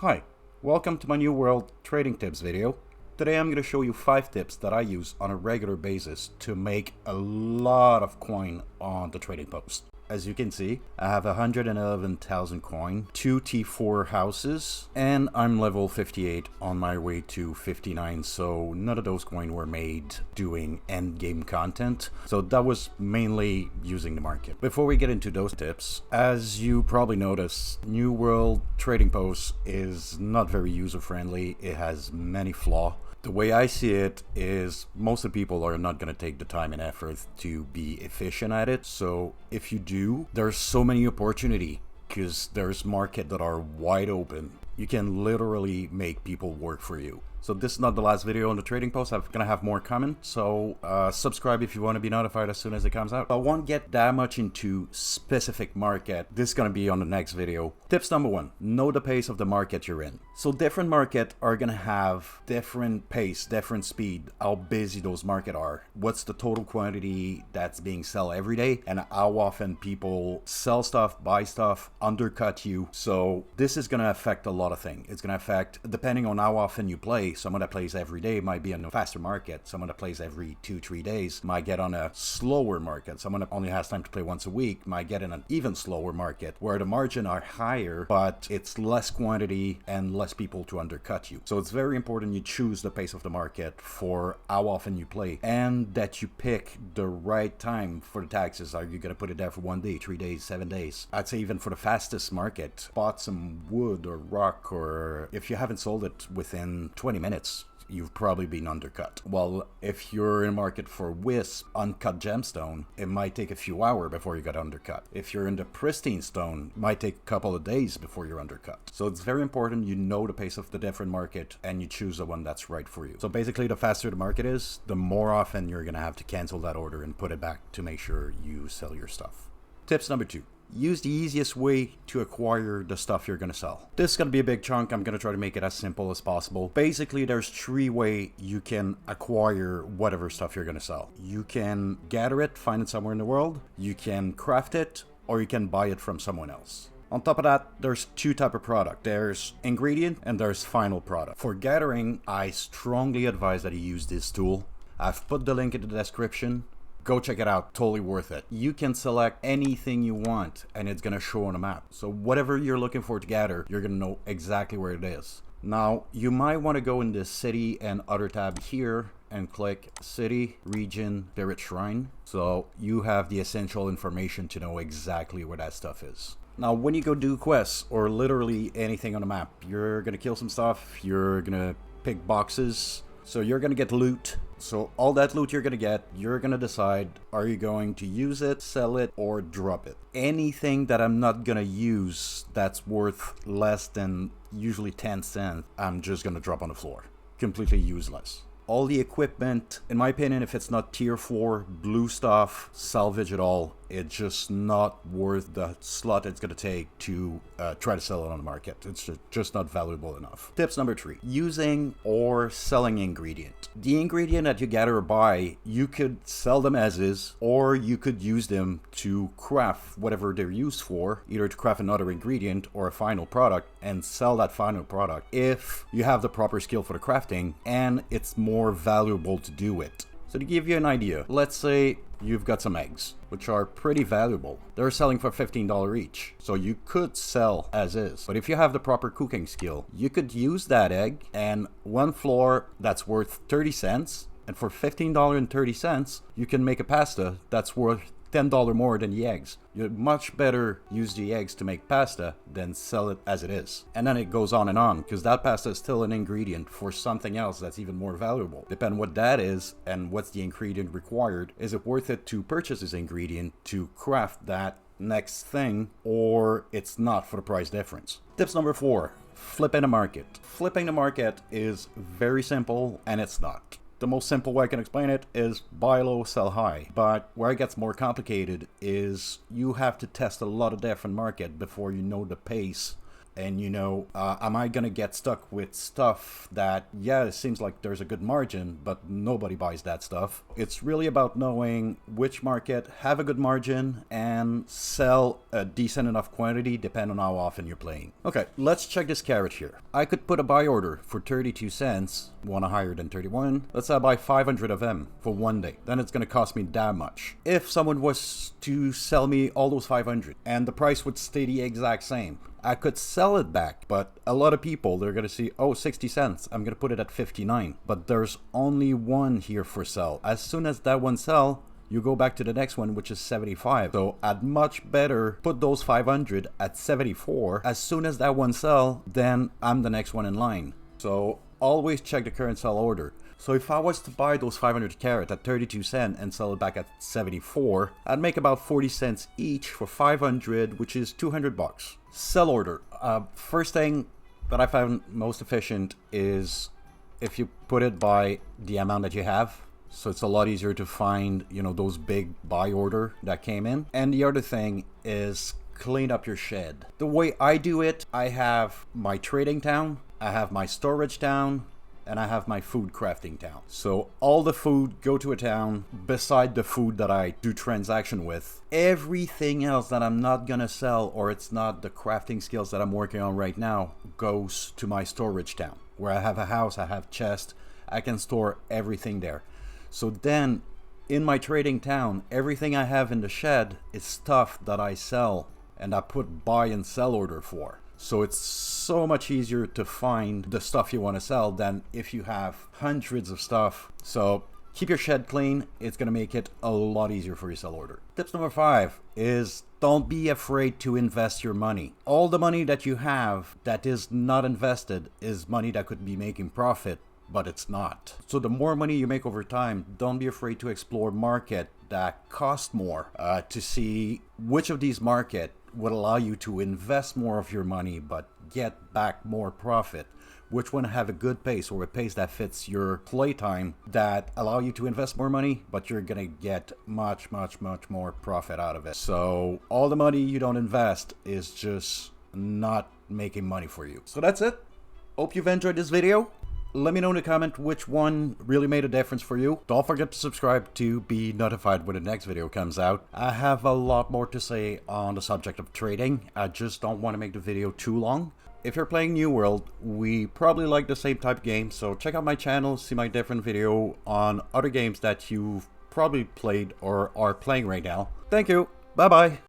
Hi, welcome to my New World trading tips video. Today I'm going to show you 5 tips that I use on a regular basis to make a lot of coin on the trading post. As you can see, I have 111,000 coin, 2 T4 houses, and I'm level 58 on my way to 59, so none of those coin were made doing endgame content. So that was mainly using the market. Before we get into those tips, as you probably noticed, New World Trading Post is not very user-friendly. It has many flaws. The way I see it is most of the people are not going to take the time and effort to be efficient at it. So if you do, there's so many opportunity because there's market that are wide open. You can literally make people work for you. So this is not the last video on the trading post. I'm gonna have more coming. So subscribe if you want to be notified as soon as it comes out. I won't get that much into specific market. This is gonna be on the next video. Tips number 1, know the pace of the market you're in. So different market are gonna have different pace, different speed, how busy those market are. What's the total quantity that's being sold every day, and how often people sell stuff, buy stuff, undercut you. So this is gonna affect a lot of things. It's gonna affect, depending on how often you play. Someone that plays every day might be in a faster market. Someone that plays every 2-3 days might get on a slower market. Someone that only has time to play once a week might get in an even slower market where the margin are higher, but it's less quantity and less people to undercut you. So it's very important you choose the pace of the market for how often you play, and that you pick the right time for the taxes. Are you going to put it there for 1 day, 3 days, 7 days? I'd say even for the fastest market, bought some wood or rock, or if you haven't sold it within 20 minutes, you've probably been undercut. Well, if you're in a market for Wisp, uncut gemstone, it might take a few hours before you get undercut. If you're in the pristine stone, it might take a couple of days before you're undercut. So it's very important you know the pace of the different market and you choose the one that's right for you. So basically, the faster the market is, the more often you're gonna have to cancel that order and put it back to make sure you sell your stuff. Tips number 2. Use the easiest way to acquire the stuff you're going to sell. This is going to be a big chunk. I'm going to try to make it as simple as possible. Basically, there's 3 ways you can acquire whatever stuff you're going to sell. You can gather it, find it somewhere in the world. You can craft it, or you can buy it from someone else. On top of that, there's 2 types of product. There's ingredient and there's final product. For gathering, I strongly advise that you use this tool. I've put the link in the description. Go check it out, totally worth it. You can select anything you want and it's gonna show on a map. So whatever you're looking for to gather, you're gonna know exactly where it is. Now, you might wanna go in the city and other tab here and click city, region, spirit shrine. So you have the essential information to know exactly where that stuff is. Now, when you go do quests or literally anything on the map, you're gonna kill some stuff, you're gonna pick boxes, so you're gonna get loot. So all that loot you're gonna decide, are you going to use it, sell it, or drop it? Anything that I'm not gonna use that's worth less than usually 10 cents, I'm just gonna drop on the floor. Completely useless. All the equipment, in my opinion, if it's not tier 4 blue stuff, salvage it all. It's just not worth the slot it's gonna take to try to sell it on the market. It's just not valuable enough. Tips number 3, using or selling ingredient. The ingredient that you gather or buy, you could sell them as is, or you could use them to craft whatever they're used for, either to craft another ingredient or a final product, and sell that final product if you have the proper skill for the crafting and it's more valuable to do it. So to give you an idea, let's say you've got some eggs, which are pretty valuable. They're selling for $15 each. So you could sell as is. But if you have the proper cooking skill, you could use that egg and 1 floor that's worth 30 cents. And for $15.30, you can make a pasta that's worth $10 more than the eggs. You'd much better use the eggs to make pasta than sell it as it is. And then it goes on, because that pasta is still an ingredient for something else that's even more valuable. Depending what that is and what's the ingredient required, is it worth it to purchase this ingredient to craft that next thing, or it's not for the price difference. Tips number 4, flipping the market. Flipping the market is very simple, and it's not. The most simple way I can explain it is buy low, sell high. But where it gets more complicated is you have to test a lot of different market before you know the pace and you know, am I gonna get stuck with stuff that, yeah, it seems like there's a good margin, but nobody buys that stuff. It's really about knowing which market have a good margin and sell a decent enough quantity depending on how often you're playing. Okay, let's check this carrot here. I could put a buy order for 32 cents, want a higher than 31. Let's say I buy 500 of them for one day. Then it's gonna cost me that much. If someone was to sell me all those 500 and the price would stay the exact same, I could sell it back, but a lot of people, they're gonna see, oh, 60 cents, I'm gonna put it at 59. But there's only one here for sell. As soon as that one sell, you go back to the next one, which is 75. So I'd much better put those 500 at 74. As soon as that one sell, then I'm the next one in line. So always check the current sell order. So if I was to buy those 500 carat at 32 cents and sell it back at 74, I'd make about 40 cents each for 500, which is 200 bucks. Sell order. First thing that I found most efficient is if you put it by the amount that you have. So it's a lot easier to find, you know, those big buy order that came in. And the other thing is clean up your shed. The way I do it, I have my trading town, I have my storage town, and I have my food crafting town. So all the food go to a town beside the food that I do transaction with. Everything else that I'm not gonna sell, or it's not the crafting skills that I'm working on right now, goes to my storage town, where I have a house, I have chest, I can store everything there. So then in my trading town, everything I have in the shed is stuff that I sell and I put buy and sell order for. So it's so much easier to find the stuff you want to sell than if you have hundreds of stuff. So keep your shed clean. It's going to make it a lot easier for your sell order. Tips number 5 is don't be afraid to invest your money. All the money that you have that is not invested is money that could be making profit, but it's not. So the more money you make over time, don't be afraid to explore market that cost more to see which of these market would allow you to invest more of your money but get back more profit. Which one have a good pace or a pace that fits your playtime that allow you to invest more money, but you're gonna get much more profit out of it. So all the money you don't invest is just not making money for you. So that's it. Hope you've enjoyed this video. Let me know in the comment which one really made a difference for you. Don't forget to subscribe to be notified when the next video comes out. I have a lot more to say on the subject of trading. I just don't want to make the video too long. If you're playing New World, we probably like the same type of game, so check out my channel, see my different video on other games that you've probably played or are playing right now. Thank you. Bye bye.